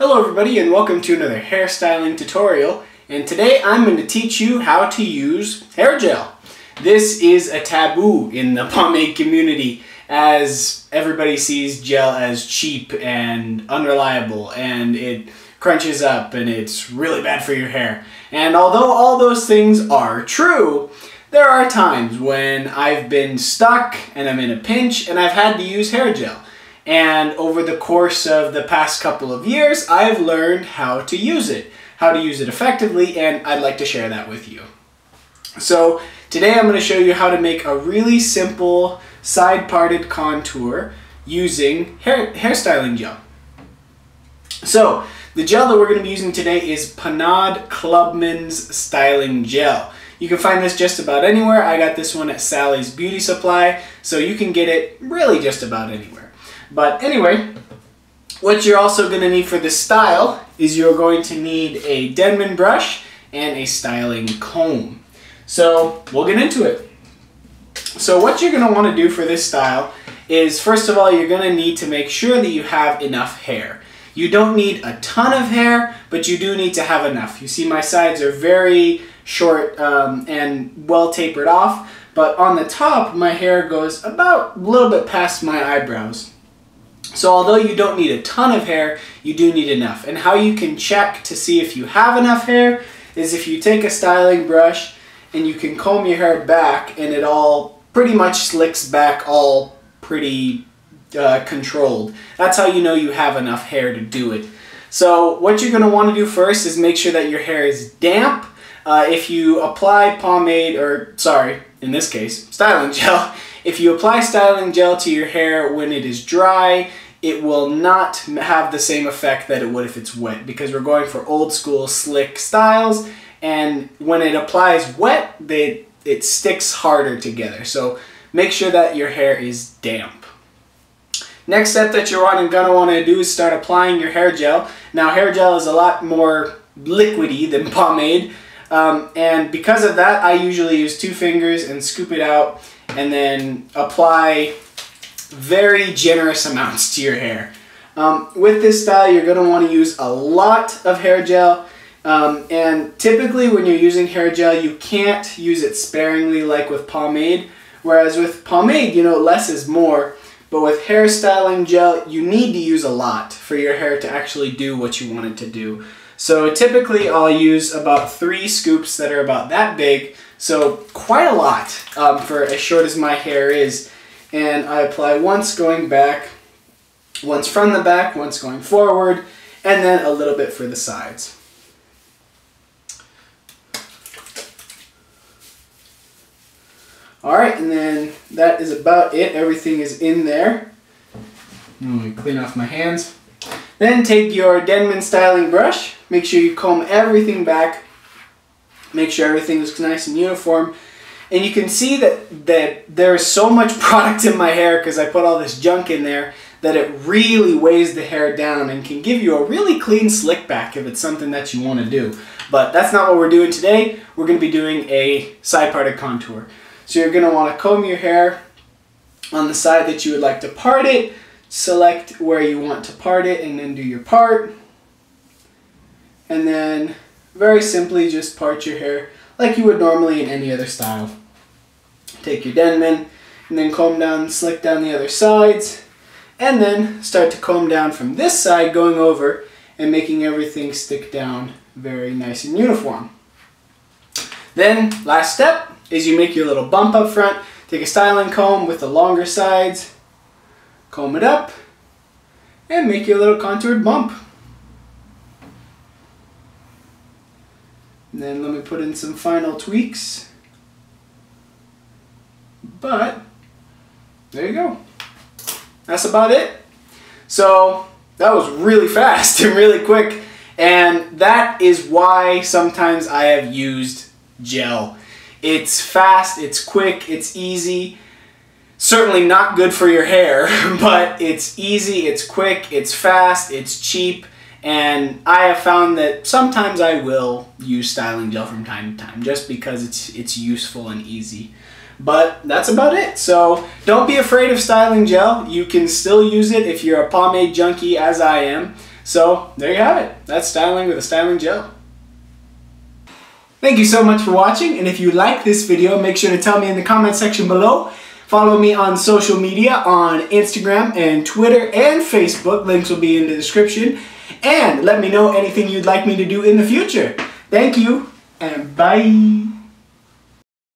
Hello everybody and welcome to another hairstyling tutorial, and today I'm going to teach you how to use hair gel. This is a taboo in the pomade community as everybody sees gel as cheap and unreliable and it crunches up and it's really bad for your hair. And although all those things are true, there are times when I've been stuck and I'm in a pinch and I've had to use hair gel. And over the course of the past couple of years, I've learned how to use it effectively, and I'd like to share that with you. So today I'm going to show you how to make a really simple side-parted contour using hairstyling gel. So the gel that we're going to be using today is Pomade Clubman's Styling Gel. You can find this just about anywhere. I got this one at Sally's Beauty Supply, so you can get it really just about anywhere. But anyway, what you're also going to need for this style is you're going to need a Denman brush and a styling comb. So we'll get into it. So what you're going to want to do for this style is, first of all, you're going to need to make sure that you have enough hair. You don't need a ton of hair, but you do need to have enough. You see my sides are very short and well tapered off, but on the top my hair goes about a little bit past my eyebrows. So although you don't need a ton of hair, you do need enough. And how you can check to see if you have enough hair is if you take a styling brush and you can comb your hair back and it all pretty much slicks back all pretty controlled. That's how you know you have enough hair to do it. So what you're going to want to do first is make sure that your hair is damp. If you apply pomade, or sorry, in this case, styling gel, if you apply styling gel to your hair when it is dry, it will not have the same effect that it would if it's wet, because we're going for old school slick styles, and when it applies wet, it sticks harder together. So make sure that your hair is damp. Next step that you're going to want to do is start applying your hair gel. Now hair gel is a lot more liquidy than pomade, and because of that I usually use 2 fingers and scoop it out and then apply very generous amounts to your hair. With this style you're going to want to use a lot of hair gel, and typically when you're using hair gel you can't use it sparingly like with pomade, whereas with pomade, you know, less is more, but with hair styling gel you need to use a lot for your hair to actually do what you want it to do. So typically I'll use about 3 scoops that are about that big, so quite a lot for as short as my hair is. And I apply once going back, once from the back, once going forward, and then a little bit for the sides. Alright, and then that is about it. Everything is in there. Let me clean off my hands. Then take your Denman styling brush, make sure you comb everything back, make sure everything is nice and uniform. And you can see that there is so much product in my hair because I put all this junk in there that it really weighs the hair down and can give you a really clean slick back if it's something that you want to do. But that's not what we're doing today. We're going to be doing a side parted contour. So you're going to want to comb your hair on the side that you would like to part it, select where you want to part it and then do your part. And then very simply just part your hair like you would normally in any other style. Take your Denman and then comb down, slick down the other sides, and then start to comb down from this side, going over and making everything stick down very nice and uniform. Then last step is you make your little bump up front. Take a styling comb with the longer sides, comb it up, and make your little contoured bump. And then let me put in some final tweaks. But there you go. That's about it. So that was really fast and really quick, and that is why sometimes I have used gel. It's fast, it's quick, it's easy. Certainly not good for your hair, but it's easy, it's quick, it's fast, it's cheap. And I have found that sometimes I will use styling gel from time to time just because it's useful and easy. But that's about it. So don't be afraid of styling gel. You can still use it if you're a pomade junkie as I am. So there you have it. That's styling with a styling gel. Thank you so much for watching, and if you like this video, make sure to tell me in the comment section below. Follow me on social media on Instagram and Twitter and Facebook. Links will be in the description. And let me know anything you'd like me to do in the future. Thank you, and bye.